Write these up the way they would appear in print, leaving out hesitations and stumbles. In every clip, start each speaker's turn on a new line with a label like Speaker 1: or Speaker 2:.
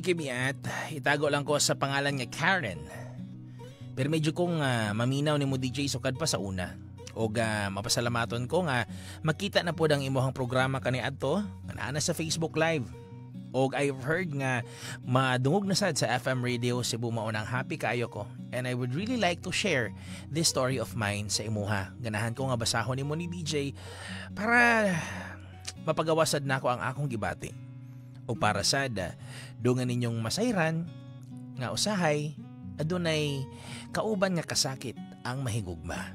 Speaker 1: Kimiat, itago lang ko sa pangalan niya Karen. Pero medyo kong maminaw ni mo DJ sukad pa sa una. O mapasalamaton ko nga makita na po ang imuhang programa kani adto nga naa sa Facebook Live. Og I've heard nga madungog na sad sa FM Radio Cebu maunang happy kaayo ko. And I would really like to share this story of mine sa imuha. Ganahan ko nga basahon nimo ni DJ para mapagawasad na ko ang akong gibati. O para sad dungan ninyong masayran nga usahay adunay kauban nga kasakit ang mahigugma.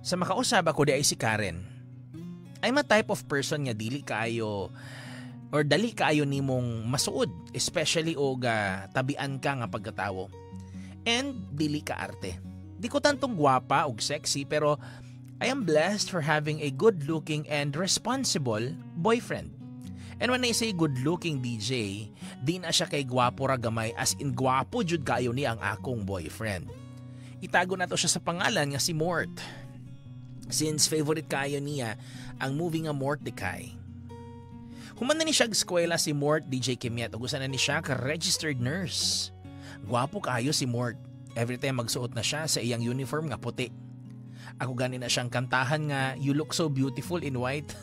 Speaker 1: Sa makausab ako di ay si Karen. I'm a type of person nga dili kaayo nimong masuod, especially og tabian ka nga pagkatawo. And dili ka arte. Di ko tantong gwapa og sexy pero I am blessed for having a good-looking and responsible boyfriend. And when I say good-looking DJ, di na siya kay gwapo ra gamay as in gwapo jud kayo ni ang akong boyfriend. Itago na to siya sa pangalan nga si Mort. Since favorite kayo niya ang movie nga Mordecai. Human na ni siya eskwela si Mort DJ Kimiat ug usa na ni siya ka registered nurse. Gwapo kayo si Mort. Every time magsuot na siya sa iyang uniform nga puti. Ako gani na siyang kantahan nga You Look So Beautiful in White.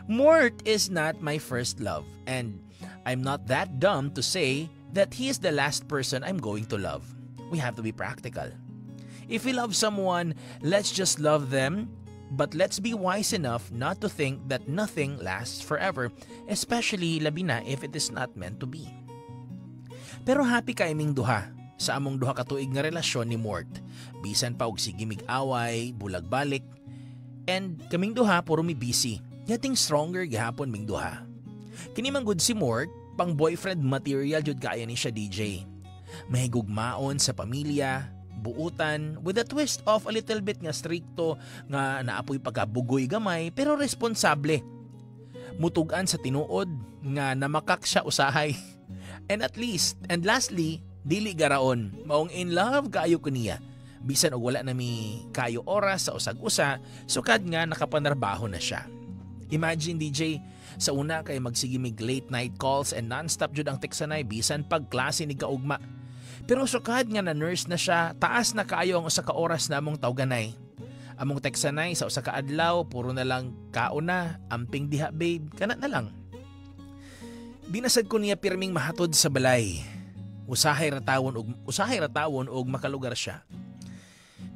Speaker 1: Mort is not my first love and I'm not that dumb to say that he is the last person I'm going to love. We have to be practical. If we love someone, let's just love them, but let's be wise enough not to think that nothing lasts forever, especially labi na if it is not meant to be. Pero happy ka iming duha sa among duha ka tuig nga relasyon ni Mort. Bisan pa og sige mig-away, bulag-balik, and kaming duha puro mi busy. Getting stronger gihapon ming duha. Kini man gud si Mort, pang boyfriend material jud kaayo ni siya DJ. Mahigugmaon sa pamilya, buutan with a twist of a little bit nga stricto nga naapoy pagkabugoy gamay pero responsable. Mutugan sa tinuod nga namakak siya usahay. And lastly, dili garaon. Maong in love kaayo ko niya. Bisan og wala na mi kayo oras sa usag-usa, sukad nga nakapanarbaho na siya. Imagine DJ, sa una kay magsige mig late night calls and non-stop jud ang teksanay bisan pag klase ni kaugma. Pero sukad nga na nurse na siya, taas na kaayo ang usa ka oras na among tawganay. Among teksanay sa usa ka adlaw, puro na lang kauna, amping diha babe, kana na lang. Binasad ko niya pirming mahatod sa balay. Usahay ratawon og makalugar siya.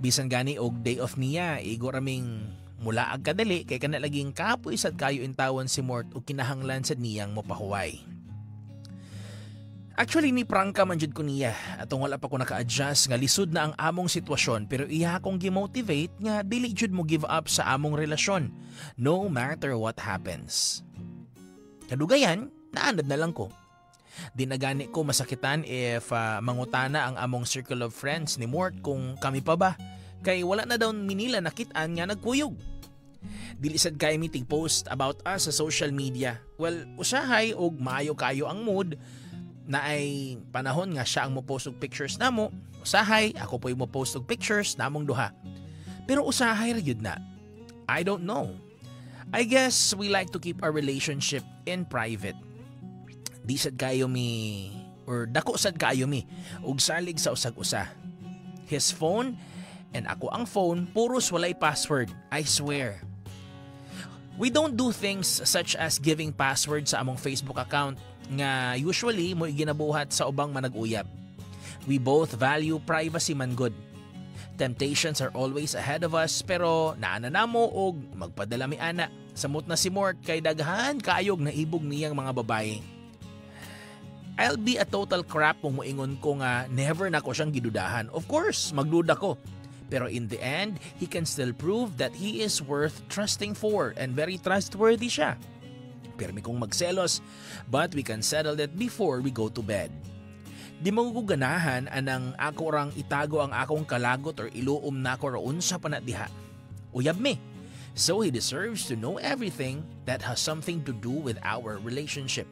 Speaker 1: Bisan gani og day off niya, igo raming mula ag kadali kay kana laging kapoy sad kayo intawan si Mort og kinahanglan sad niyang mopahuway. Actually ni prangka man jud ko niya atong wala pa ko naka-adjust nga lisod na ang among sitwasyon pero iya akong gimotivate nga dili jud mo give up sa among relasyon no matter what happens. Kadugayan, naanad na lang ko. Di na gani ko masakitan if mangutana ang among circle of friends ni Mort kung kami pa ba kay wala na daw minila nakitaan nga nagkuyog. Dilisad kay meeting post about us sa social media. Well, usahay og maayo kayo ang mood na ay panahon nga siya ang mo-post og pictures namo. Usahay, ako po yung mo-post og pictures namong duha. Pero usahay ra gyud na. I don't know. I guess we like to keep our relationship in private. Di sad kayo mi or dako sad kayo mi og salig sa usag-usa. His phone and ako ang phone puros walay password. I swear. We don't do things such as giving password sa among Facebook account nga usually mo ginabuhat sa ubang manag-uyab. We both value privacy man good. Temptations are always ahead of us pero naana namo og magpadala mi ana. Samot na si Mort kay daghan kaayog na ibog niyang mga babae. I'll be a total crap kung moingon ko nga never na ko siyang gidudahan. Of course, magduda ko. Pero in the end, he can still prove that he is worth trusting for and very trustworthy siya. Pirmi kong magselos, but we can settle that before we go to bed. Di mo ko ganahan anang ako rang itago ang akong kalagot or iluom na ko roon sa panadiha. Uyab me. So he deserves to know everything that has something to do with our relationship.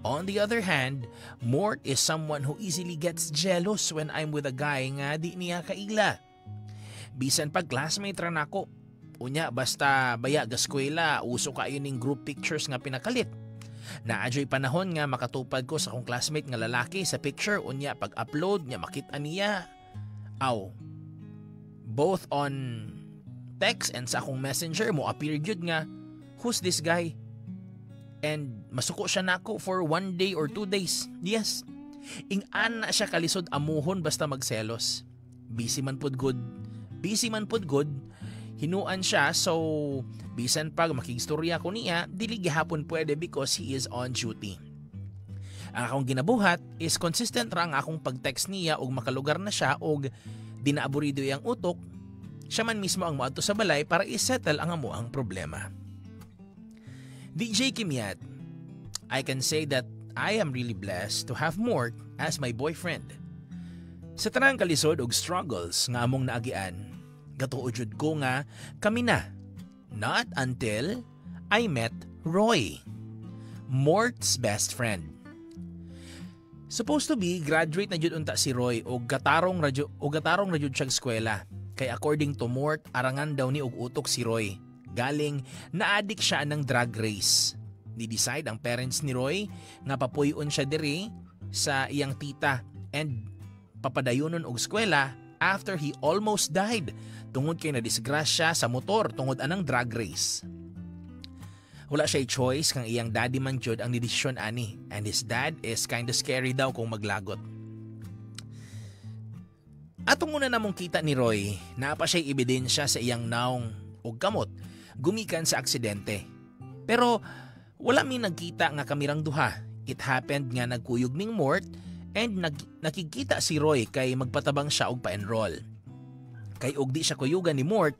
Speaker 1: On the other hand, Mort is someone who easily gets jealous when I'm with a guy nga di niya kaila. Bisan pag classmate ra nako. Unya basta baya gaskwela, uso kayo ning group pictures nga pinakalit. Naadyo'y panahon nga makatupad ko sa akong classmate nga lalaki sa picture unya pag-upload niya makita niya. Both on text and sa akong messenger mo appear gyud nga, who's this guy? And masuko siya nako for 1 day or 2 days. Yes. Ing-an na siya kalisod amuhon basta magselos. Busy man pud good. Hinuan siya, so bisan pag makigstorya ko niya, dili gihapon pwede because he is on duty. Ang akong ginabuhat is consistent ra ang akong pag-text niya og makalugar na siya og dinaaburido iyang utok, siya man mismo ang moadto sa balay para isettle ang amuang problema. DJ Kimyat, I can say that I am really blessed to have Mort as my boyfriend. Sa tanang kalisod og struggles nga among naagian, gatuod jud ko nga kami na. Not until I met Roy, Mort's best friend. Supposed to be graduate na jud unta si Roy og gatarong ra jud siya eskwela. Kay according to Mort, arangan daw ni og utok si Roy. Galing na-addict siya ng drag race. Ni-decide ang parents ni Roy nga papuyon siya diri sa iyang tita and papadayonon og eskwela after he almost died tungod kay nadisgrasya sa motor tungod anang drag race. Wala siya choice kang iyang daddy man jud ang nidesisyon ani, and his dad is kinda scary daw kung maglagot. Atong muna namong kita ni Roy, naapa siya'y ebidensya sa iyang naong o gamot gumikan sa aksidente. Pero wala mi nagkita nga kamirang duha. It happened nga nagkuyog ning Mort and nakikita si Roy kay magpatabang siya og pa-enroll. Kay og di siya kuyugan ni Mort,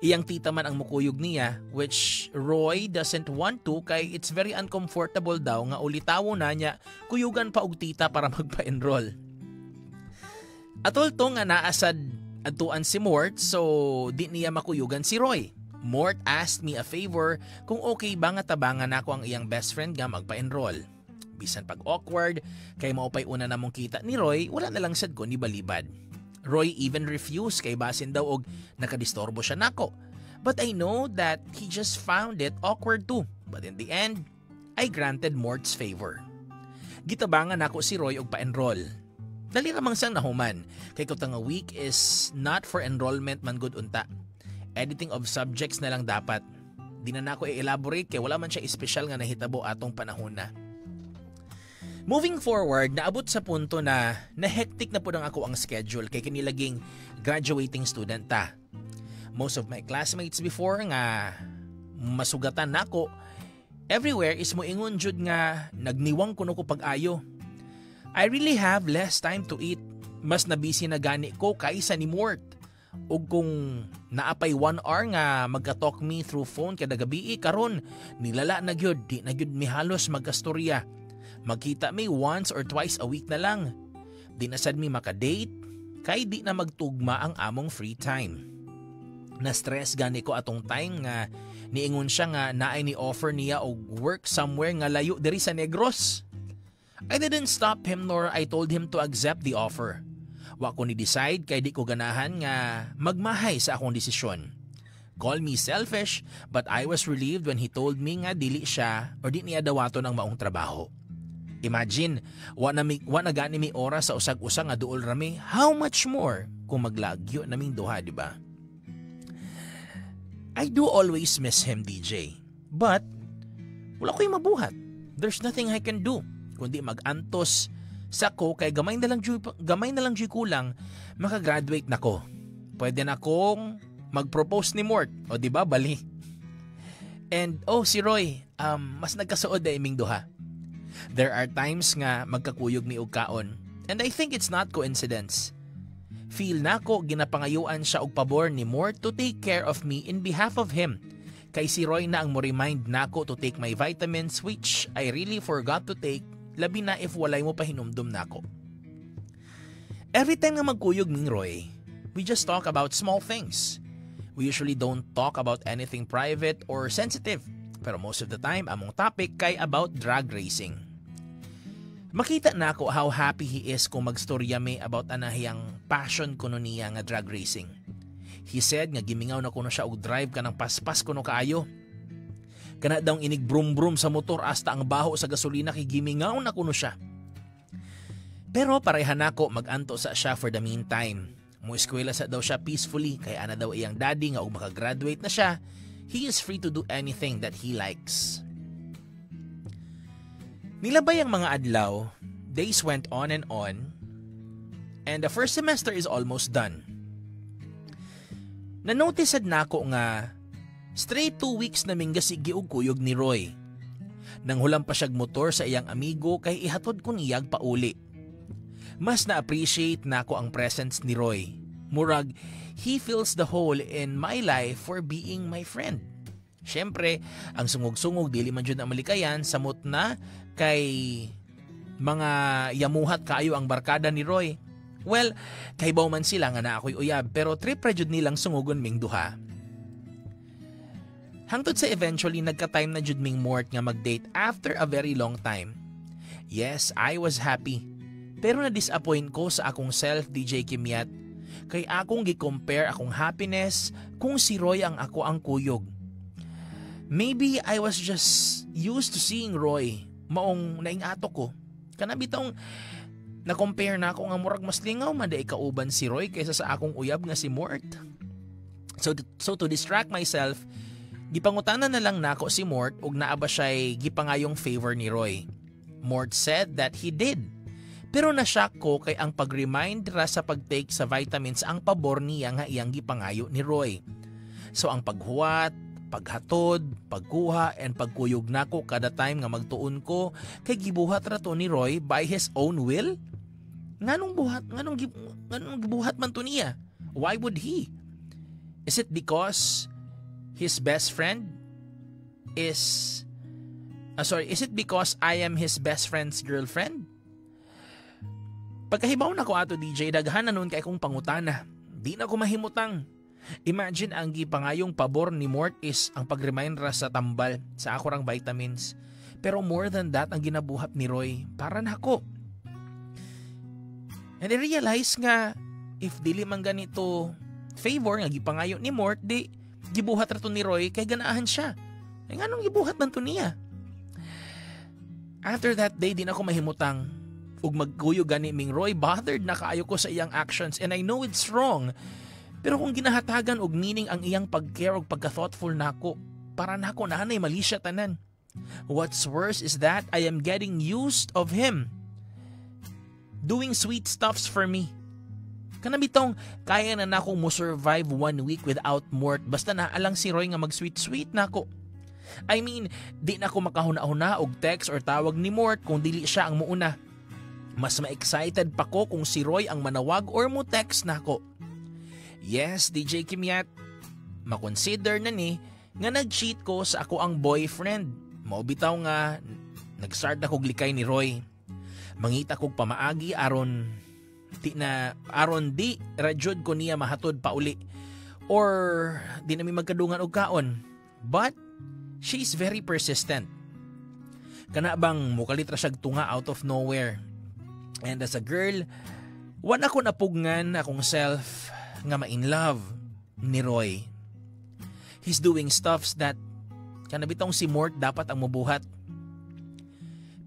Speaker 1: iyang tita man ang mukuyog niya, which Roy doesn't want to kay it's very uncomfortable daw nga ulitawo na niya kuyugan pa og tita para magpa-enroll. Atol to nga naasad adtuan si Mort, so di niya makuyugan si Roy. Mort asked me a favor kung okay ba nga tabangan ako ang iyang best friend nga magpa-enroll. Bisan pag awkward, kay maupay una namong kita ni Roy, wala na lang sad ko ni balibad. Roy even refused kay basin daw og nakadistorbo siya nako. But I know that he just found it awkward too. But in the end, I granted Mort's favor. Gitabangan nako si Roy og pa-enroll. Dali ramang sang nahuman, kay kutang a week is not for enrollment man good unta. Editing of subjects na lang dapat. Di na nako i-elaborate kay wala man siya espesyal nga nahitabo atong panahon na. Moving forward, naabot sa punto na hectic na po ng ako ang schedule kay kinilaging graduating student ta. Most of my classmates before nga masugatan nako, everywhere is moingon jud nga nagniwang kuno ko pag-ayo. I really have less time to eat. Mas nabisi na gani ko kaysa ni Mort. O kung naapay 1 hour nga magka-talk me through phone kada gabi karon, nilala na gyud, di na gyud mi halos magkastorya. Magkita mi once or twice a week na lang. Di na sad mi maka-date, kay di na magtugma ang among free time. Na-stress gani ko atong time nga niingon siya nga naay ni offer niya og work somewhere nga layo diri sa Negros. I didn't stop him nor I told him to accept the offer. Wa ko ni decide kay di ko ganahan nga magmahay sa akong desisyon. Call me selfish, but I was relieved when he told me nga dili siya or di niya dawaton ang maong trabaho. Imagine, wa na gani mi oras sa usag-usag nga duol rami. How much more kung maglagyo naming duha, di ba? I do always miss him, DJ. But wala ko'y mabuhat. There's nothing I can do kundi mag-antos sa ko kay gamay na lang kulang makagraduate na ko. Pwede na akong mag-propose ni Mort. O di ba bali? And si Roy, mas nagkasuod na iming duha. There are times nga magkakuyog ni og kaon. And I think it's not coincidence. Feel nako ginapangayuan siya og pabor ni Mort to take care of me in behalf of him. Kay si Roy na ang mo remind nako to take my vitamins which I really forgot to take. Labi na if walay mo pa hinumdum nako. Every time nga magkuyog ning Roy, we just talk about small things. We usually don't talk about anything private or sensitive. Pero most of the time, among topic kay about drag racing. Makita na ako how happy he is kung magstorya me about anahiyang passion kuno niya nga drag racing. He said nga gimingaw na kuno siya og drive ka ng paspas kuno kaayo. Kana daw inig brum-brum sa motor hasta ang baho sa gasolina kay gimingaw na kuno siya. Pero pareha nako maganto sa siya for the meantime. Mo-eskwela sa daw siya peacefully kay ana daw iyang daddy nga og makagraduate na siya, he is free to do anything that he likes. Nilabay ang mga adlaw, days went on, and the first semester is almost done. Nanotisad nako nga straight 2 weeks na mingasigi og kuyog ni Roy. Nang hulam pa siyag motor sa iyang amigo kay ihatod ko niyag pauli. Mas na-appreciate nako ang presence ni Roy. Murag, he fills the hole in my life for being my friend. Siyempre, ang sungog-sungog dili man jud na malikayan samot na kay mga yamuhat kaayo ang barkada ni Roy. Well, kahibaw man sila nga na ako'y uyab pero trip ra jud nilang sungugon ming duha. Hangtod sa eventually nagka-time na jud ming mort nga mag-date after a very long time. Yes, I was happy. Pero na-disappoint ko sa akong self, DJ Kimyat. Kay akong gi-compare akong happiness kung si Roy ang ako ang kuyog. Maybe I was just used to seeing Roy maong naingato ko. Kanabitong na-compare na ako nga murag mas lingaw man day kauban si Roy kaysa sa akong uyab nga si Mort. So to distract myself, gipangutanan na lang nako si Mort ug naa ba siya'y gipangayong favor ni Roy. Mort said that he did. Pero na-shock ko kay ang pag-remind ra sa pag-take sa vitamins ang pabor niya nga iyang gipangayo ni Roy. So ang paghuwat, paghatod, pagkuha, and pagkuyog nako kada time nga magtuon ko kay gibuhat ra to ni Roy by his own will? Nganong gibuhat man to niya? Why would he? Is it because his best friend is is it because I am his best friend's girlfriend? Pagkahibaw na ko ato DJ, daghan na nun kay kong pangutana. Di na ko mahimutang. Imagine ang gipangayong pabor ni Mort is ang pag-remind ra sa tambal sa ako rang vitamins. Pero more than that ang ginabuhat ni Roy para nako. And I realize nga if dili man ganito favor nga gipangayo ni Mort, di gibuhat ra to ni Roy kay ganahan siya. Ay nganong gibuhat man to niya? After that day din ako mahimutang ug magkuyo gani ming Roy bothered na kaayo ko sa iyang actions and I know it's wrong. Pero kung ginahatagan og meaning ang iyang pag-care og pagka-thoughtful nako, para nako nanay mali siya tanan. What's worse is that I am getting used of him doing sweet stuffs for me. Kanabitong kaya na nako mo survive 1 week without Mort basta naalang si Roy nga mag-sweet-sweet nako. I mean, di na ako makahuna-huna og text or tawag ni Mort kung dili siya ang muuna. Mas ma-excited pa ko kung si Roy ang manawag or mo text nako. Yes, DJ Kimyat, makonsider na ni nga nag-cheat ko sa ako ang boyfriend. Maubitaw nga, nag-start na kog likay ni Roy. Mangita kog pamaagi aron di radyod ko niya mahatod pa uli. Or di na mi magkadungan og kaon. But she's very persistent. Kana bang mukalitra siyag tunga out of nowhere. And as a girl, wala ko napugngan akong self nga ma-in love ni Roy. He's doing stuffs that kanabitong si Mort dapat ang mubuhat.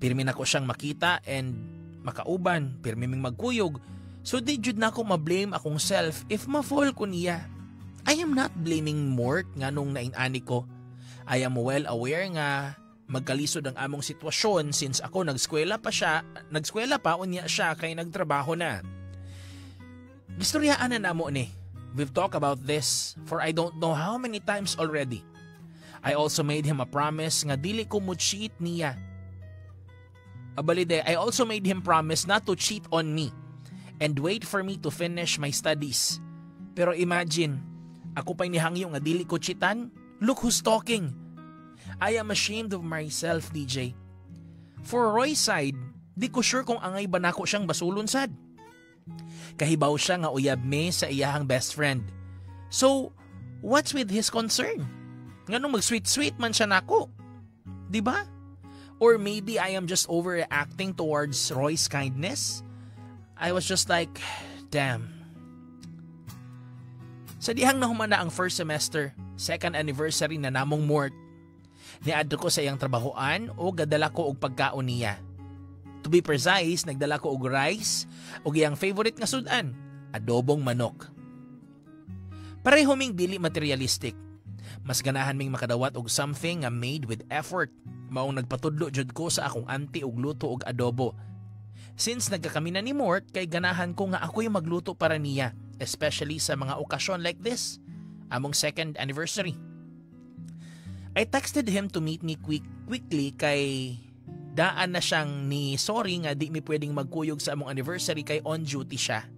Speaker 1: Pirmi na ko siyang makita and makauban, pirmi ming magkuyog. So di jud na ko ma-blame akong self if ma-fall ko niya. I am not blaming Mort nga nung nainani ko. I am well aware nga magkalisod ang among sitwasyon since ako nagskwela pa unya siya kay nagtrabaho na. Gistoryaan na namo ni. We've talked about this for I don't know how many times already. I also made him a promise nga dili ko mo cheat niya. I also made him promise not to cheat on me and wait for me to finish my studies. Pero imagine, ako pa'y nihangyo nga dili ko cheatan. Look who's talking. I am ashamed of myself, DJ. For Roy's side, di ko sure kung angay ba nako siyang basulon sad. Kahibaw siya nga uyab me sa iyahang best friend. So, what's with his concern? Nganong mag-sweet-sweet man siya nako? Diba? Or maybe I am just overreacting towards Roy's kindness? I was just like, damn. Sa dihang nahumana ang first semester, second anniversary na namong Mort. Niadto ko sa iyang trabahoan o gadala ko og pagkaon niya. To be precise, nagdala ko og rice o iyang favorite nga sudan, adobong manok. Pareho ming dili materialistic. Mas ganahan ming makadawat og something nga made with effort. Maong nagpatudlo jud ko sa akong auntie og luto og adobo. Since nagkakami na ni Mort, kay ganahan ko nga ako'y magluto para niya, especially sa mga okasyon like this, among 2nd anniversary. I texted him to meet me quickly kay daan na siyang ni sorry nga di mi pwedeng magkuyog sa among anniversary kay on duty siya.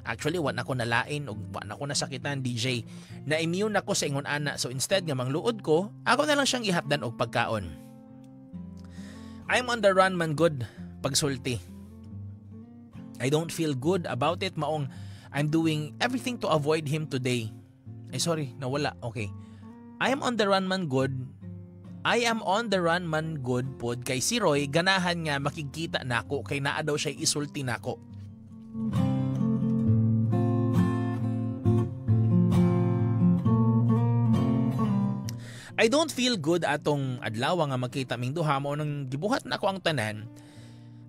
Speaker 1: Actually, wala ako nalain o wala ako nasakitan, DJ. Na-immune ako sa ingon ana, so instead nga mangluod ko, ako na lang siyang ihatdan og pagkaon. I'm on the run man good, pagsulti. I don't feel good about it, maong I'm doing everything to avoid him today. Ay sorry, nawala, okay. I am on the run man good pod kay si Roy ganahan nga makikita nako kay naa daw siya isulti nako. I don't feel good atong adlaw nga makita ming duha mo nang gibuhat na ako ang tanan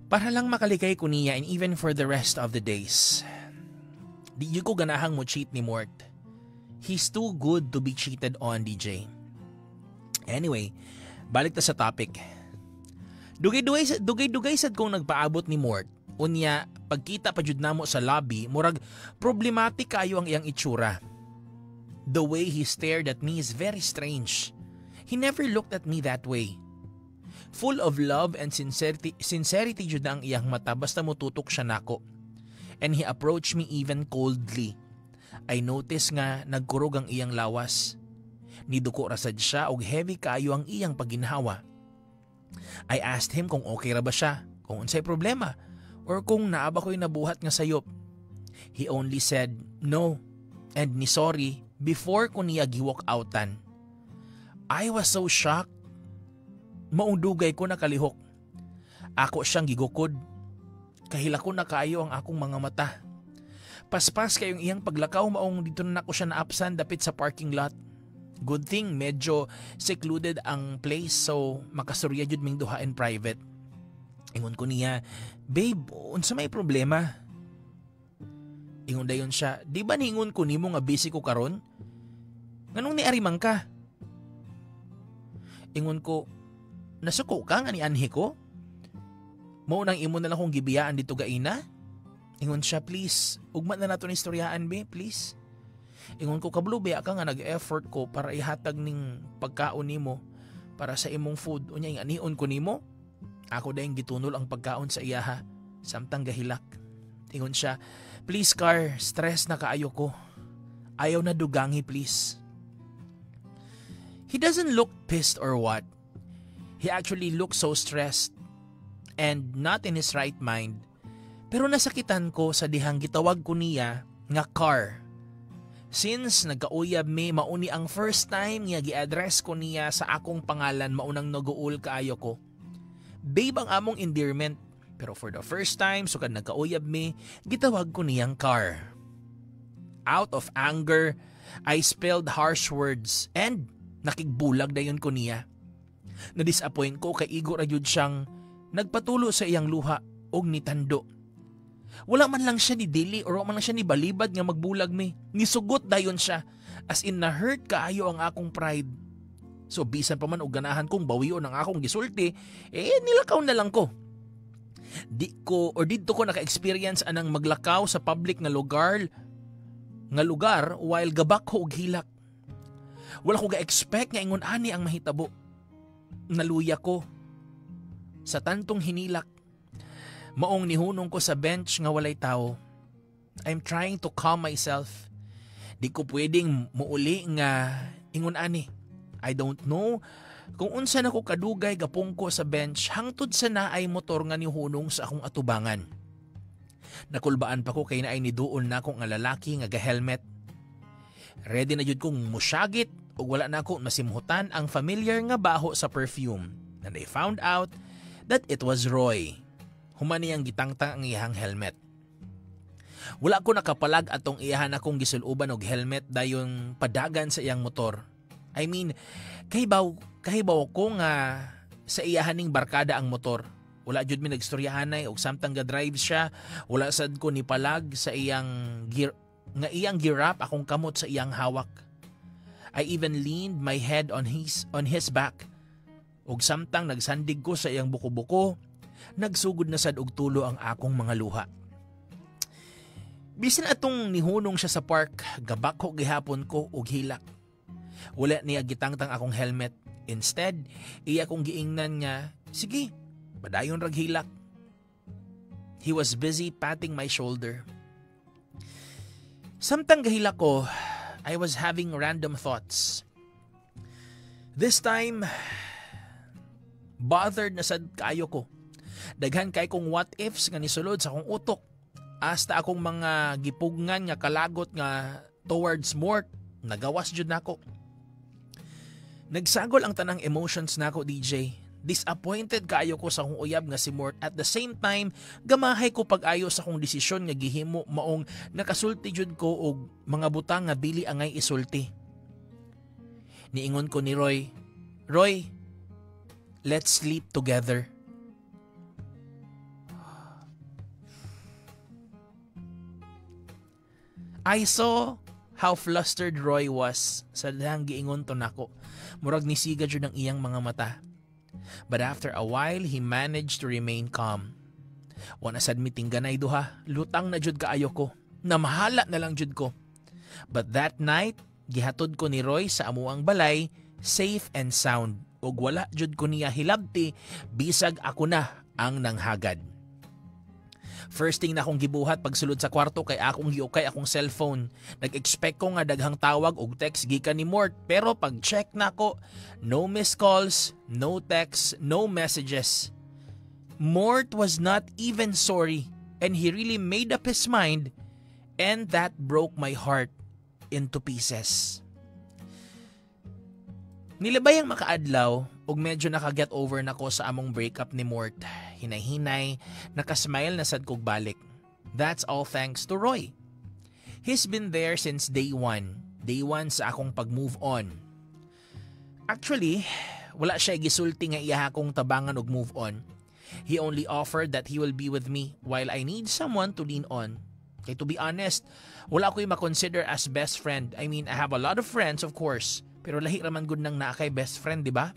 Speaker 1: para lang makaligay ko niya and even for the rest of the days. Di ko ganahang mo cheat ni Mort. He's too good to be cheated on, DJ. Anyway, balik ta sa topic. Dugay-dugay sad kong nagpaabot ni Mort. Unya, pagkita pa jud namo sa lobby, murag problematic kayo ang iyang itsura. The way he stared at me is very strange. He never looked at me that way. Full of love and sincerity jud ang iyang mata basta mututok siya nako. And he approached me even coldly. I noticed nga nagkurog ang iyang lawas. Niduko rasad siya og heavy kaayo ang iyang paginhawa. I asked him kung okay ra ba siya, kung unsay problema, or kung naa ba ko'y nabuhat nga sayop. He only said no and ni sorry before ko niya giwalk outan. I was so shocked. Maong dugay ko nakalihok. Ako siyang gigukod. Kahilako na kaayo ang akong mga mata. Paspas kayong iyang paglakaw maong dito na ako siya naapsan dapit sa parking lot. Good thing medyo secluded ang place so makasurya jud ming duha in private. Ingon ko niya, babe, unsa may problema? Ingon dayon siya, di ba ningon ko nimo nga busy ko karon? Nganong niarimang ka? Ingon ko, nasuko ka nga ni anhi ko? Mao nang imo na lang kong gibiyaan dito gaina? Ingon siya, please, ugma na nato ni istoryaan, be, please. Ingon ko, kablo ba ka nga nag-effort ko para ihatag ning pagkaon nimo para sa imong food. Unya, yung anion ko nimo? Ako dahil gitunol ang pagkaon sa iyaha, samtang gahilak. Ingon siya, please Car, stress na kaayo ko. Ayaw na dugangi, please. He doesn't look pissed or what. He actually looks so stressed and not in his right mind. Pero nasakitan ko sa dihang gitawag ko niya nga Car. Since nagkauyab mi, mauni ang first time nga gi-address ko niya sa akong pangalan, maunang naguul kaayo ko. Babe ang among endearment, pero for the first time, sukad nagkauyab mi, gitawag ko niyang Car. Out of anger, I spelled harsh words and nakigbulag dayon ko niya. Na-disappoint ko kay igo ra jud siyang nagpatulo sa iyang luha og nitando. Wala man lang siya ni dili or wala man lang siya ni balibad nga magbulag mi. Nisugot dayon siya. As in na-hurt kaayo ang akong pride. So bisan pa man og ganahan kong bawion ang akong gisulti, nilakaw na lang ko. Dito ko naka-experience anang maglakaw sa public nga lugar while gabak ko og hilak. Wala ko ga-expect nga ingon ani ang mahitabo. Naluya ko sa tantong hinilak. Maong nihunong ko sa bench nga walay tao. I'm trying to calm myself. Di ko pwedeng muuli nga ingon ani. I don't know kung unsa na ko kadugay gapong ko sa bench hangtod sa naay motor nga nihunong sa akong atubangan. Nakulbaan pa ko kay naay niduol na ako nga lalaki nga ga-helmet. Ready na jud kong musyagit ug wala na ako masimhutan ang familiar nga baho sa perfume. And I found out that it was Roy. Human niyang gitangtang ang iyang helmet. Wala ko nakapalag atong iyahan akong gisuluban og helmet dayon padagan sa iyang motor. I mean, kahibaw ko nga sa iyahaning barkada ang motor. Wala jud mi nagstoryahanay og samtang ga-drive siya, wala sad ko ni palag sa iyang girap akong kamot sa iyang hawak. I even leaned my head on his back. Og samtang nagsandig ko sa iyang buko-buko, nagsugod na sad og tulo ang akong mga luha. Bisan atong nihunong siya sa park, gabako gihapon ko og hilak. Wala niya gitangtang akong helmet. Instead, iya kong giingnan nga, sige, padayon rag hilak. He was busy patting my shoulder. Samtang gahilak ko, I was having random thoughts. This time, bothered na sad kayo ko. Daghan kay kong what ifs nga nisulod sa akong utok. Hasta akong mga gipugngan nga kalagot nga towards Mort, nagawas jud nako. Nagsagol ang tanang emotions nako, DJ. Disappointed kaayo ko sa akong uyab nga si Mort. At the same time, gamahay ko pag-ayo sa akong desisyon nga gihimo maong nakasulti jud ko og mga butang nga bili angay isulti. Niingon ko ni Roy, Roy, let's sleep together. I saw how flustered Roy was sa dahang giingon to nako. Murag nisiga jud ang iyang mga mata. But after a while, he managed to remain calm. Wana sad meeting ganay duha, lutang na jud kaayo ko. Namahala na lang jud ko. But that night, gihatod ko ni Roy sa amuang balay, safe and sound. Og wala jud ko niya hilabti, bisag ako na ang nanghagad. First thing na akong gibuhat pagsulod sa kwarto kay akong giukay akong cellphone. Nag-expect ko nga daghang tawag og text gikan ni Mort, pero pag check nako, no missed calls, no texts, no messages. Mort was not even sorry and he really made up his mind, and that broke my heart into pieces. Nilabay ang makaadlaw ug medyo naka-get over nako sa among breakup ni Mort. Hinay-hinay, nakasmile na sad kog balik. That's all thanks to Roy. He's been there since day one. Day one sa akong pag-move on. Actually, wala siya gisulti nga iya akong tabangan og move on. He only offered that he will be with me while I need someone to lean on. Kay to be honest, wala ko'y makonsider as best friend. I mean, I have a lot of friends of course, pero lahi raman gud nang naa kay best friend, di ba?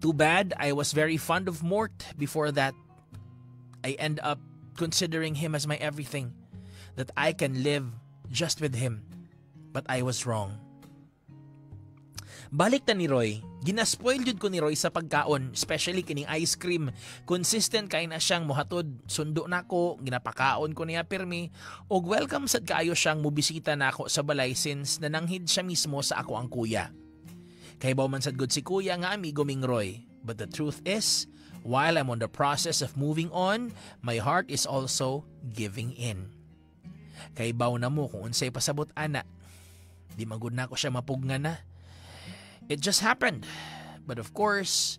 Speaker 1: Too bad I was very fond of Mort before that. I end up considering him as my everything, that I can live just with him. But I was wrong. Balik ta ni Roy, ginaspoil jud ko ni Roy sa pagkaon, especially kining ice cream. Consistent kay na siyang mohatod, sundo nako, ginapakaon ko niya pirmi, og welcome sad kaayo siyang mubisita nako sa balay since nananghid siya mismo sa ako ang kuya. Kay baw man sad good si kuya nga amigo ming Roy. But the truth is, while I'm on the process of moving on, my heart is also giving in. Kay baw na mo kung unsay pasabot ana. Di magud na ko siya mapugngan na. It just happened. But of course,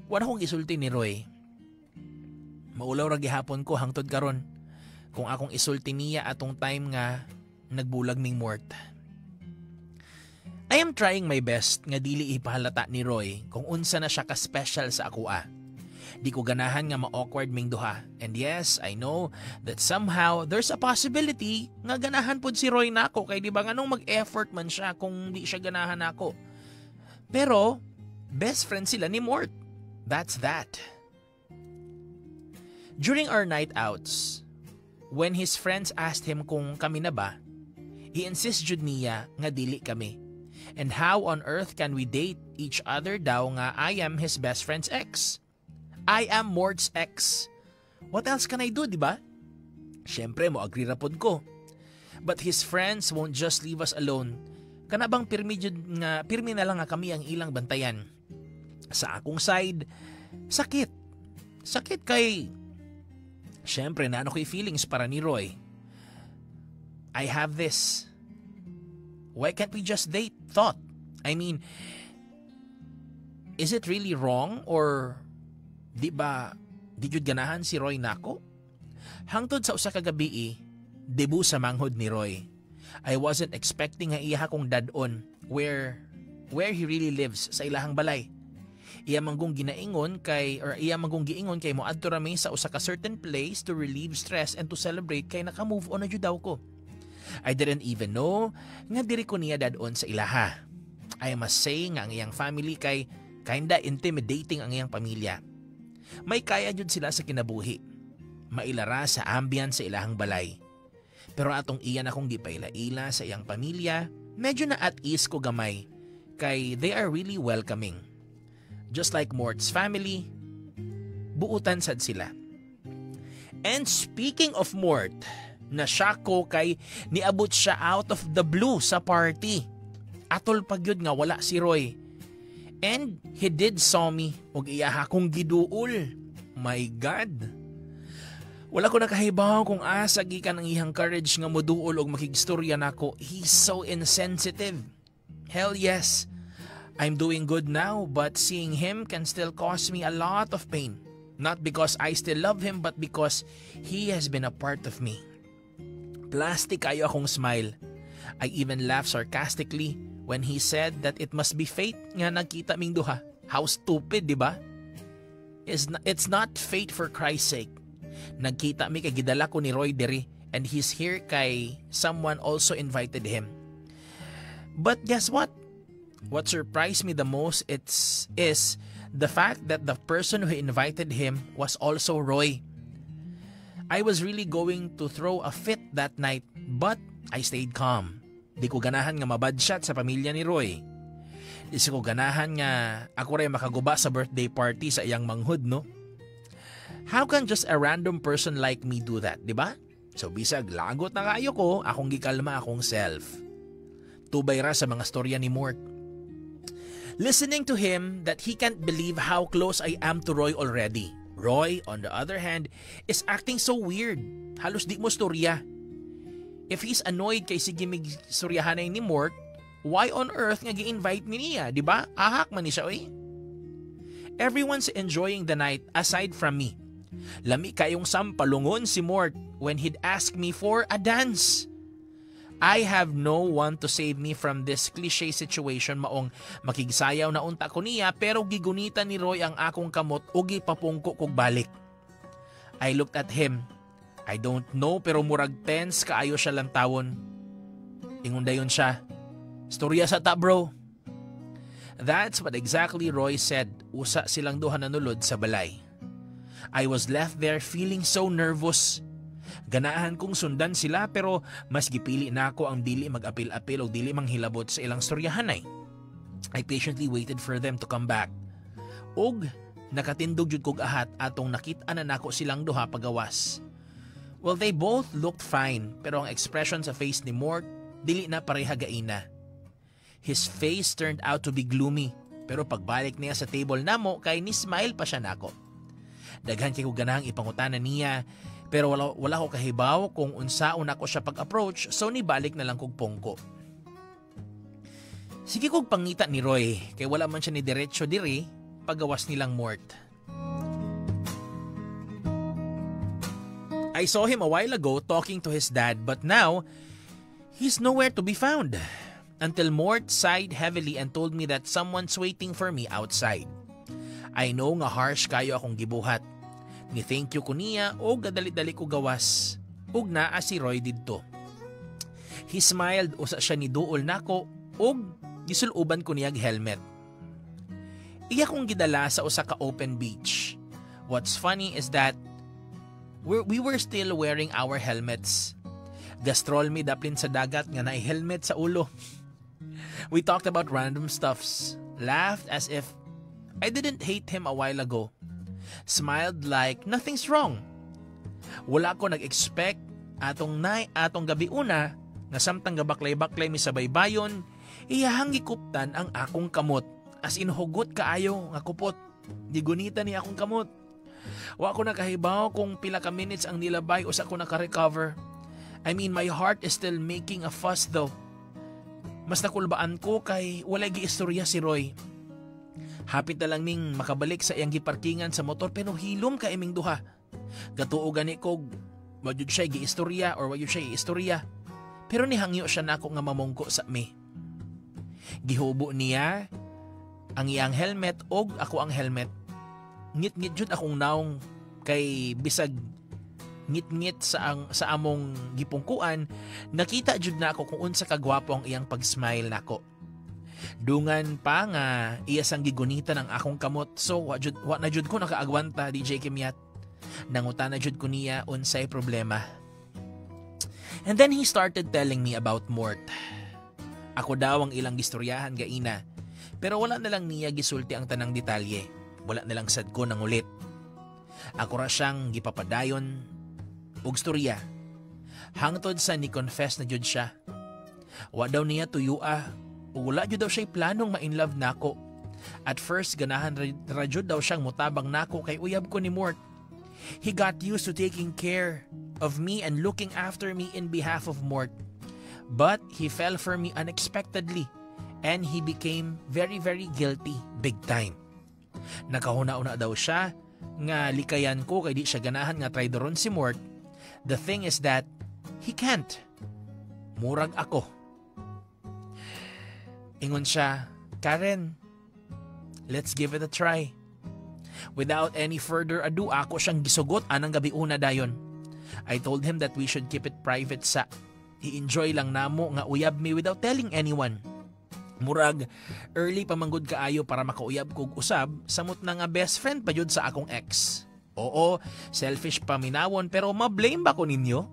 Speaker 1: wala akong isulti ni Roy. Maulaw ra gihapon ko hangtod karon kung akong isulti niya atong time nga nagbulag ning Mort. I am trying my best nga dili ipahalata ni Roy kung unsa na siya ka-special sa akoa. Di ko ganahan nga ma-awkward ming duha. And yes, I know that somehow there's a possibility nga ganahan pod si Roy nako kay di ba nganong mag-effort man siya kung di siya ganahan nako. Pero best friend sila ni Mort. That's that. During our night outs, when his friends asked him kung kami na ba, he insist jud niya nga dili kami. And how on earth can we date each other daw nga I am his best friend's ex? I am Mort's ex. What else can I do, di ba? Siyempre mo agree rapod ko. But his friends won't just leave us alone. Kanabang pirmi na lang nga kami ang ilang bantayan. Sa akong side, sakit. Sakit kay siyempre na ano ko'y feelings para ni Roy. I have this. Why can't we just date? Thought. I mean, is it really wrong or di jud ganahan si Roy nako? Hangtod sa usa ka gabi, debut sa manghod ni Roy. I wasn't expecting nga iya kong dadon where where he really lives sa ilahang balay. Iya manggong giingon kay moadto rami sa usa ka certain place to relieve stress and to celebrate kay naka-move on na jud daw ko. I didn't even know nga diri ko niya dadon sa ilaha. I must say nga ang iyang family kay kinda intimidating ang iyang pamilya. May kaya jud sila sa kinabuhi. Mailara sa ambience sa ilahang balay. Pero atong iyan akong gipaila-ila sa iyang pamilya, medyo na at ease ko gamay kay they are really welcoming. Just like Mort's family, buutan sad sila. And speaking of Mort, nasyak ko kay niabot siya out of the blue sa party. Atol pagyud nga wala si Roy. And he did saw me ug iyaha kong giduol. My God. Wala ko nakahibaw kung asa gikan ang iyang courage nga moduol og makigstorya nako. He's so insensitive. Hell yes. I'm doing good now, but seeing him can still cause me a lot of pain. Not because I still love him, but because he has been a part of me. Plastic kayo akong smile. I even laughed sarcastically when he said that it must be fate nga nagkita ming duha. How stupid, di ba? It's not fate for Christ's sake. Nagkita mi kay gidala ko ni Roy diri and he's here kay someone also invited him. But guess what? What surprised me the most is the fact that the person who invited him was also Roy. I was really going to throw a fit that night, but I stayed calm. Di ko ganahan nga mabadshot sa pamilya ni Roy. Di ko ganahan nga ako rin makaguba sa birthday party sa iyang manghud, no? How can just a random person like me do that, di ba? So bisag lagot na kayo ko, akong gikalma akong self. Tubay ra sa mga storya ni Mort. Listening to him that he can't believe how close I am to Roy already. Roy, on the other hand, is acting so weird. Halos di mo storya. If he's annoyed kay sige mig storyahanay ni Mort, why on earth nga gi-invite niya, di ba? Ahak man ni siya, oy. Everyone's enjoying the night aside from me. Lami kayong sampalungon si Mort when he'd ask me for a dance. I have no one to save me from this cliche situation maong makigsayaw na unta ko niya pero gigunita ni Roy ang akong kamot o gipapungko kog balik. I looked at him. I don't know pero murag tense kaayo siya lang tawon. Ingon dayon siya. Storya sa ta bro. That's what exactly Roy said. Usa silang duha nanulod sa balay. I was left there feeling so nervous. Ganahan kong sundan sila pero mas gipili na ako ang dili mag-apil-apil o dili manghilabot sa ilang storyahanay. I patiently waited for them to come back. Og nakatindog jud kog ahat atong nakit-an na nako silang duha pagawas. Well, they both looked fine pero ang expression sa face ni Mort dili na pareha gaina. His face turned out to be gloomy pero pagbalik niya sa table namo kay ni smile pa siya nako. Daghan kay ko ganahang ipangutanan niya pero wala ko kahibaw kung unsaon ako siya pag-approach so nibalik na lang kog pongko. Sige kog pangita ni Roy kay wala man siya ni diretso diri pagawas nilang Mort. I saw him a while ago talking to his dad but now he's nowhere to be found. Until Mort sighed heavily and told me that someone's waiting for me outside. I know nga harsh kayo akong gibuhat. Ni thank you ko niya o gadali-dali ko gawas. Ug naa si Roy didto. He smiled usa siya ni duol nako ug gisuluban ko niyag helmet. Iya kong gidala sa usa ka open beach. What's funny is that we were still wearing our helmets. Gastrol mi daplin sa dagat nga naay helmet sa ulo. We talked about random stuffs, laughed as if I didn't hate him a while ago, smiled like nothing's wrong. Wala ko nag-expect atong gabi una nga samtang gabaklay-baklay mi sa baybayon, iyahang gikuptan ang akong kamot. As in hugot kaayo nga kupot. Digunita ni akong kamot. Wa ko nakahibaw kung pila ka minutes ang nilabay o sa ko naka-recover. I mean, my heart is still making a fuss though. Mas nakulbaan ko kay walay giistorya si Roy. Hapit na lang ming makabalik sa iyang giparkingan sa motor pero hilom ka iming duha. Gatuo gani kog wajud siya giistorya or wajud siya iistorya. Pero nihangyo siya nako nga mamongko sa mi. Gihubo niya ang iyang helmet og ako ang helmet. Ngit-ngit jud akong naong kay bisag ngit-ngit sa among gipungkuan, nakita jud na ako kung unsa kagwapo ang iyang pag-smile nako. Dungan pa nga iya sang gigunita ng akong kamot, so wa na jud ko nakaagwanta, DJ Kimyat. Nangutan na jud ko niya unsay problema. And then he started telling me about Mort. Ako daw ang ilang gistoryahan gaina, pero wala na lang niya gisulti ang tanang detalye. Wala na lang sad ko nang ulit. Ako ra siyang gipapadayon og storya. Hangtod sa ni-confess na jud siya. Wa daw niya tuyua, ug wala jud daw siya planong ma-inlove nako. At first ganahan ra jud daw siyang mutabang nako kay uyab ko ni Mort. He got used to taking care of me and looking after me in behalf of Mort. But he fell for me unexpectedly and he became very very guilty big time. Nakahuna-una daw siya nga likayan ko kay di siya ganahan nga traidoron si Mort. The thing is that he can't. Murag ako. Ingon siya, Karen, let's give it a try. Without any further ado, ako siyang gisugot anang gabi una dayon. I told him that we should keep it private sa i-enjoy lang namo nga uyab me without telling anyone. Murag, early pa manggod kaayo para makauyab kog usab, samot na nga best friend pa jud sa akong ex. Oo, selfish pa minawon pero ma-blame ba ko ninyo?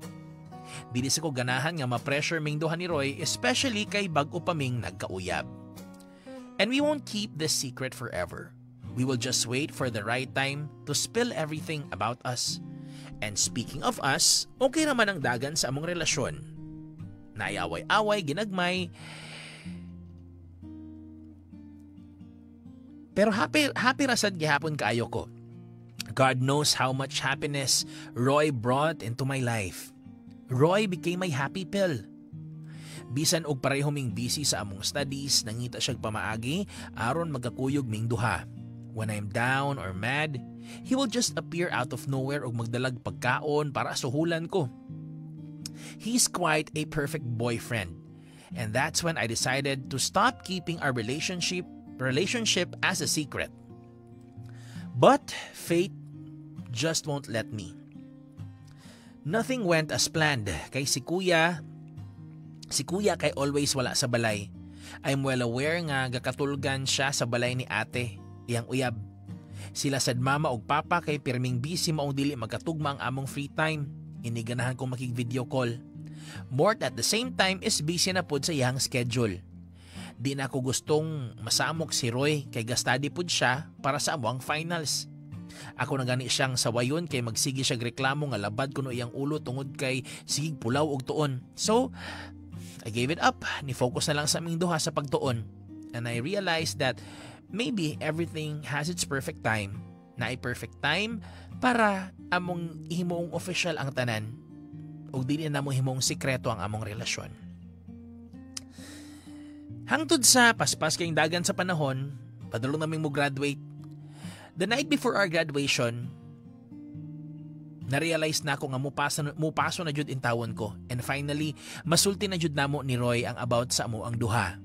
Speaker 1: Dili sa ko ganahan nga ma-pressure ming duha ni Roy, especially kay bag-o pa ming nagkauyab. And we won't keep this secret forever. We will just wait for the right time to spill everything about us. And speaking of us, okay naman ang dagan sa among relasyon. Naiaway-away, ginagmay. Pero happy rasad gihapon kaayo ko. God knows how much happiness Roy brought into my life. Roy became my happy pill. Bisan og pareho ming busy sa among studies, nangita siyag pamaagi aron magkakuyog ming duha. When I'm down or mad, he will just appear out of nowhere og magdalag pagkaon para suhulan ko. He's quite a perfect boyfriend. And that's when I decided to stop keeping our relationship as a secret. But fate just won't let me. Nothing went as planned kay si kuya kay always wala sa balay. I'm well aware nga gakatulgan siya sa balay ni ate, iyang uyab. Sila sad mama og papa kay pirming busy maong dili magkatugma ang among free time. Iniganahan kong makig-video call. Mort at the same time is busy na pud sa iyang schedule. Di na ako gustong masamok si Roy kay gastadi pud siya para sa among finals. Ako na gani siyang sawayon kay magsigi siya reklamo nga labad kuno iyang ulo tungod kay sigig pulaw og tuon. So, I gave it up. Ni-focus na lang sa aming duha sa pagtuon. And I realized that maybe everything has its perfect time. Na perfect time para among ihimong official ang tanan. O dili na mo himong sikreto ang among relasyon. Hangtod sa paspas kayong dagan sa panahon, padulong naming mo graduate. The night before our graduation, na-realize na ako nga mupaso na jud intawon ko. And finally, masulti na jud namo ni Roy ang about sa amo ang duha.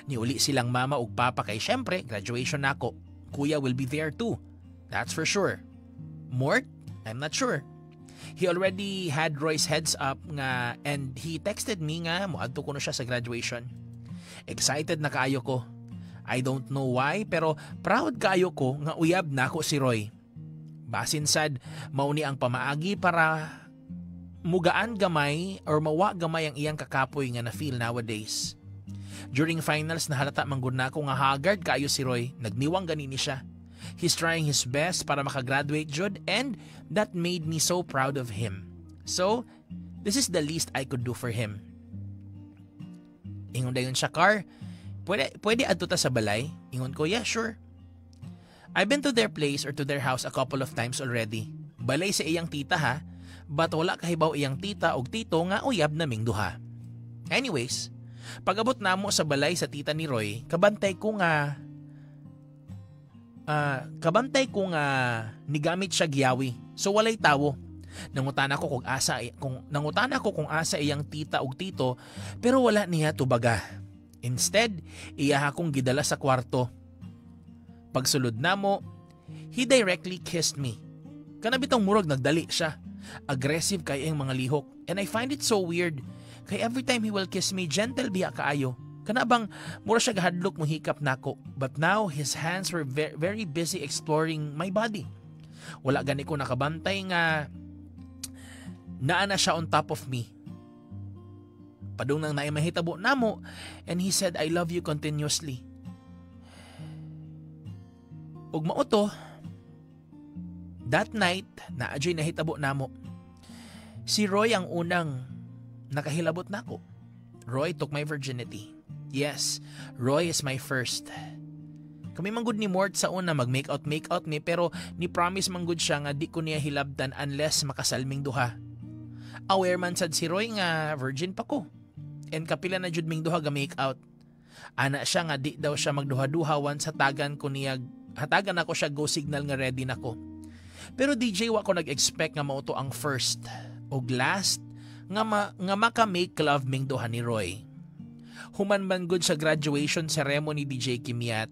Speaker 1: Niuli silang mama ug papa kay syempre, graduation na ako. Kuya will be there too. That's for sure. Mort? I'm not sure. He already had Roy's heads up nga and he texted me nga moadto ko na siya sa graduation. Excited na kaayo ko. I don't know why pero proud kaayo ko nga uyab na ako si Roy. Basin sad mauni ang pamaagi para mugaan gamay or mawa gamay ang iyang kakapoy nga na feel nowadays. During finals nahalata manggod na ako nga haggard kaayo si Roy, nagniwang ganini siya. He's trying his best para makagraduate jud and that made me so proud of him. So, this is the least I could do for him. Ingon dayon siya, Car, pwede adto ta sa balay? Ingon ko, yeah, sure. I've been to their place or to their house a couple of times already. Balay sa iyang tita ha, but wala kahibaw iyang tita o tito nga uyab naming duha. Anyways, pag-abot namo sa balay sa tita ni Roy, kabantay ko nga nigamit siya giyawi. So walay tawo. Nangutan ako kung asa iyang tita ug tito pero wala niya tubaga. Instead, iya akong gidala sa kwarto. Pagsulod namo, he directly kissed me. Kanabitang murag nagdali siya. Aggressive kay ang mga lihok. And I find it so weird. Kay every time he will kiss me, gentle biya kaayo. Kanabang mura siya gahadlok mo hikap nako. But now, his hands were very busy exploring my body. Wala gani ko nakabantay nga naana siya on top of me. Padung nang naimahitabo namo, and he said, I love you continuously. Ug mao to, that night, naadyo'y nahitabo namo. Si Roy ang unang nakahilabot nako. Roy took my virginity. Yes, Roy is my first. Kami manggod ni Mort sa una mag-make out ni, pero ni promise manggod siya nga di ko niya hilabtan unless makasalming duha. Aware man sad si Roy nga virgin pa ko. And kapila na jud ming duha ga make out. Ana siya nga di daw siya magduha-duha once hatagan ako siya go signal nga ready na ko. Pero DJ wa ko nag-expect nga mao to ang first og last nga maka-make love ming duha ni Roy. Human man gud sa graduation ceremony DJ Kimiat,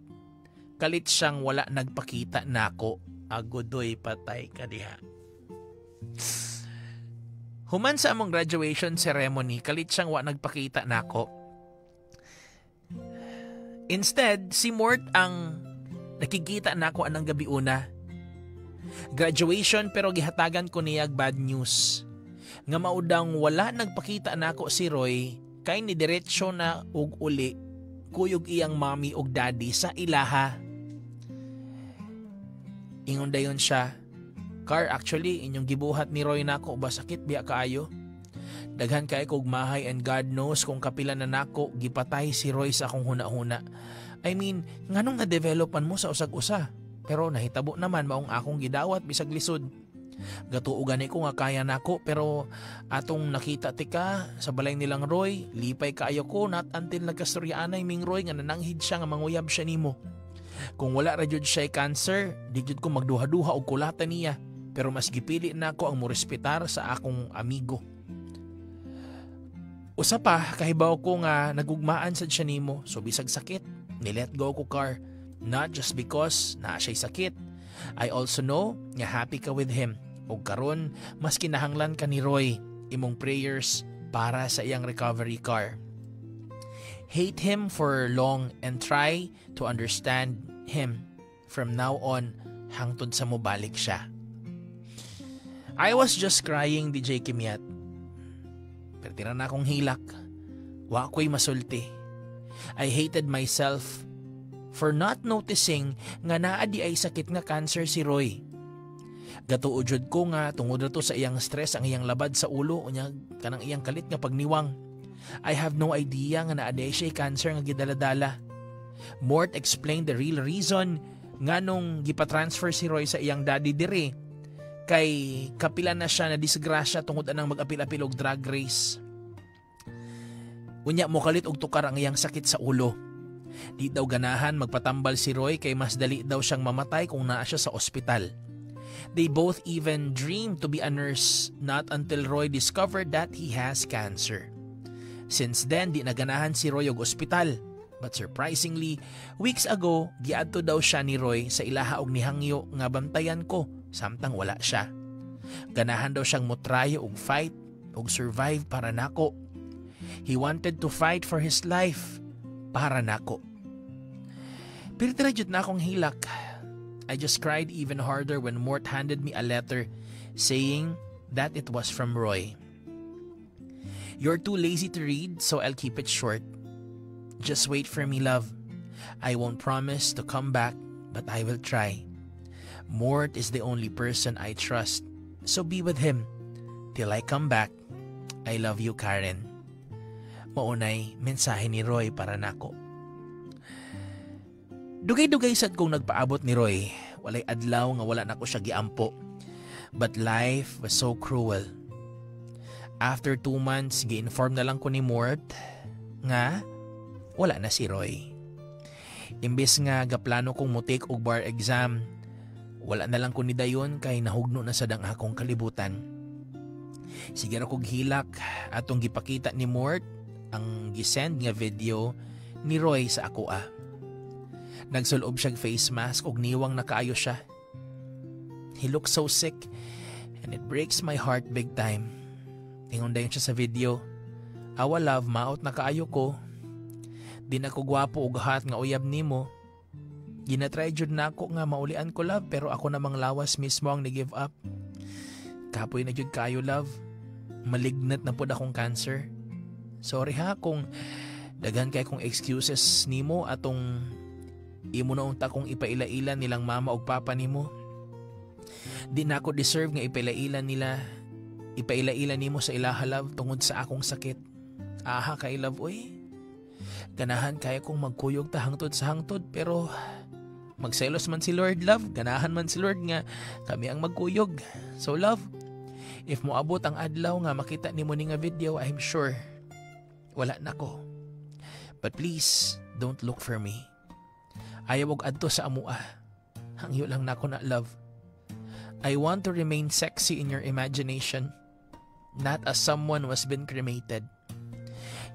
Speaker 1: kalit siyang wala nagpakita nako. Agodoy patay ka diha. Human sa among graduation ceremony, kalit siyang wala nagpakita nako. Instead, si Mort ang nakikita nako anang gabi una. Graduation pero gihatagan ko niyag bad news. Nga maudang wala nagpakita nako si Roy kay ni diretsyo na ug uli kuyog iyang mommy ug daddy sa ilaha. Ingon dayon siya, Car, actually, inyong gibuhat ni Roy nako ba sakit biya kaayo? Daghan kay kog mahay and God knows kung kapila na nako gipatay si Roy sa akong huna-huna. I mean, nganong na-developan mo sa usag-usa? Pero nahitabo naman maong akong gidawat bisag lisod. Gatuugan ko nga kaya nako pero atong nakita tika sa balay nilang Roy, lipay kaayo ko not until nagkastoryaanay ming Roy nga nananghid siya nga manguyab siya nimo. Kung wala ra jud siya cancer, di jud ko magduha-duha og kulatan niya. Pero mas gipili nako ang morespetar sa akong amigo. Usa pa, kahibaw ko nga nagugmaan sad siya nimo, so bisag sakit, nilet go ko Car. Not just because na siya'y sakit. I also know nga happy ka with him. O karon, mas kinahanglan ka ni Roy, imong prayers para sa iyang recovery Car. Hate him for long and try to understand him from now on hangtod sa mobalik siya. I was just crying, DJ Kimiat. Pero tira na akong hilak. Wa ko'y masulti. I hated myself for not noticing nga naa di ay sakit nga cancer si Roy. Gatuudjod ko nga tungod na to sa iyang stress ang iyang labad sa ulo unya kanang iyang kalit nga pagniwang. I have no idea nga naa di siya cancer nga gidaladala. Mort explained the real reason nga nung gipatransfer si Roy sa iyang daddy dire kay kapila na siya na disgrasya tungod anang mag-apil-apil og drag race. Unya mo kalit og tukar ang iyang sakit sa ulo. Di daw ganahan magpatambal si Roy kay mas dali daw siyang mamatay kung naa siya sa ospital. They both even dreamed to be a nurse not until Roy discovered that he has cancer. Since then, di naganahan si Roy og ospital. But surprisingly, weeks ago, giadto daw siya ni Roy sa ilaha og nihangyo nga bantayan ko samtang wala siya. Ganahan daw siyang motrayo og fight og survive para nako. He wanted to fight for his life para nako. Pero tira na akong hilak. I just cried even harder when Mort handed me a letter saying that it was from Roy. You're too lazy to read, so I'll keep it short. Just wait for me, love. I won't promise to come back, but I will try. Mort is the only person I trust, so be with him till I come back. I love you, Karen. Maunay mensahe ni Roy para nako. Dugay-dugay sad kong nagpaabot ni Roy. Walay adlaw nga wala nako siya giampo. But life was so cruel. After 2 months, gi-inform na lang ko ni Mort nga wala na si Roy. Imbes nga gaplano kong mutik og bar exam, wala na lang ko ni dayon kay nahugno na sad ang akong kalibutan. Sige ra kog hilak atong gipakita ni Mort ang gisend nga video ni Roy sa ako. Nagsulob siyang face mask ug niwang nakaayo siya. He looks so sick and it breaks my heart big time. Ingon dayon siya sa video. Awa love, maot na kaayo ko. Di na ko gwapo ug hat nga uyab nimo. Ginatry jud nako nga maulian ko love pero ako namang lawas mismo ang ni-give up. Kapoy na jud kayo love. Malignant na pud akong cancer. Sorry ha kung daghan kay kong excuses nimo atong imo na unta kong ipaila-ila nilang mama ug papa nimo. Di na ako deserve nga ipaila-ila nimo sa ilaha love tungod sa akong sakit. Aha kay love oy. Ganahan kaya kong magkuyog ta hangtod sa hangtod pero magselos man si Lord love, ganahan man si Lord nga kami ang magkuyog. So love, if moabot ang adlaw nga makita nimo ni nga video, I'm sure wala na ko. But please, don't look for me. Ayaw og adto sa amua. Hangyo lang nako na love. I want to remain sexy in your imagination, not as someone who has been cremated.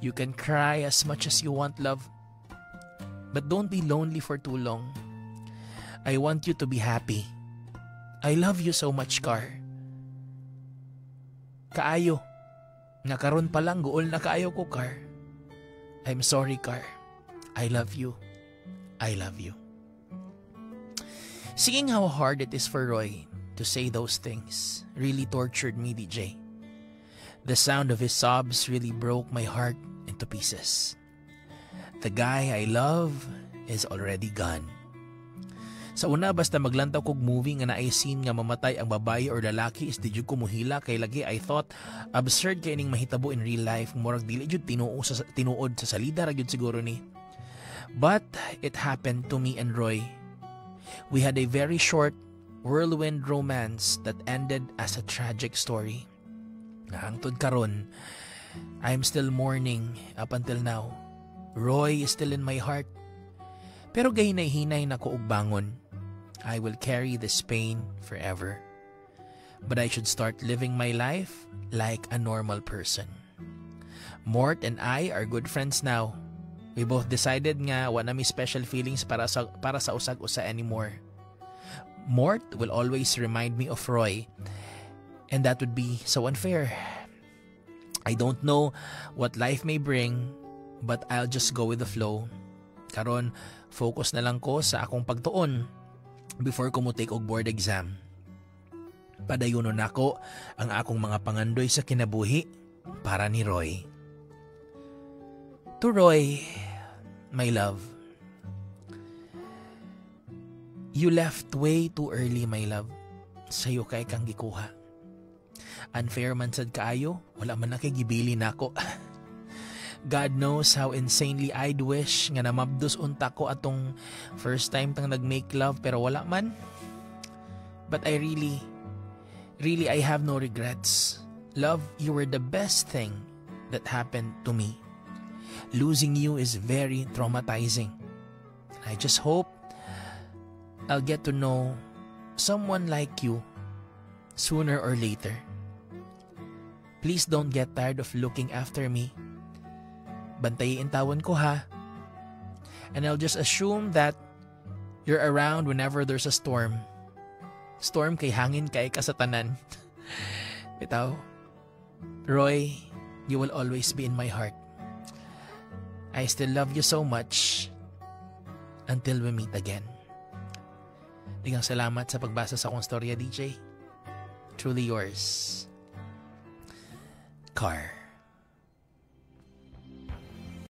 Speaker 1: You can cry as much as you want, love. But don't be lonely for too long. I want you to be happy. I love you so much, Car. Kaayo. Nakaroon pa lang guol na kaayo ko, Car. I'm sorry, Car. I love you. I love you. Seeing how hard it is for Roy to say those things really tortured me, DJ. The sound of his sobs really broke my heart into pieces. The guy I love is already gone. Sa una, basta maglantaw kog movie nga naay scene nga mamatay ang babae or lalaki is di jud ko muhila kay lagi I thought absurd kay ning mahitabo in real life, murag dili jud tinuod sa salida ra jud siguro ni. But it happened to me and Roy. We had a very short whirlwind romance that ended as a tragic story. Hangtod karon, I'm still mourning up until now. Roy is still in my heart. Pero gahinay-hinay na ko og bangon. I will carry this pain forever. But I should start living my life like a normal person. Mort and I are good friends now. We both decided nga wala mi special feelings para sa usag-usa anymore. Mort will always remind me of Roy, and that would be so unfair. I don't know what life may bring, but I'll just go with the flow. Karon, focus na lang ko sa akong pagtuon before ko mo take og board exam. Padayonon nako ang akong mga pangandoy sa kinabuhi para ni Roy. To Roy, my love. You left way too early, my love. Sayo kay kang gikuha. Unfair man sad kaayo, wala man na kay gibili nako. God knows how insanely I'd wish nga namabdos unta ko atong first time tang nag-make love pero wala man. But I really I have no regrets. Love, you were the best thing that happened to me. Losing you is very traumatizing. I just hope I'll get to know someone like you sooner or later. Please don't get tired of looking after me. Bantayin tawon ko ha. And I'll just assume that you're around whenever there's a storm. Storm kay hangin kay kasatanan. Bitaw, Roy, you will always be in my heart. I still love you so much until we meet again. Digang salamat sa pagbasa sa akong storya, DJ. Truly yours, Car.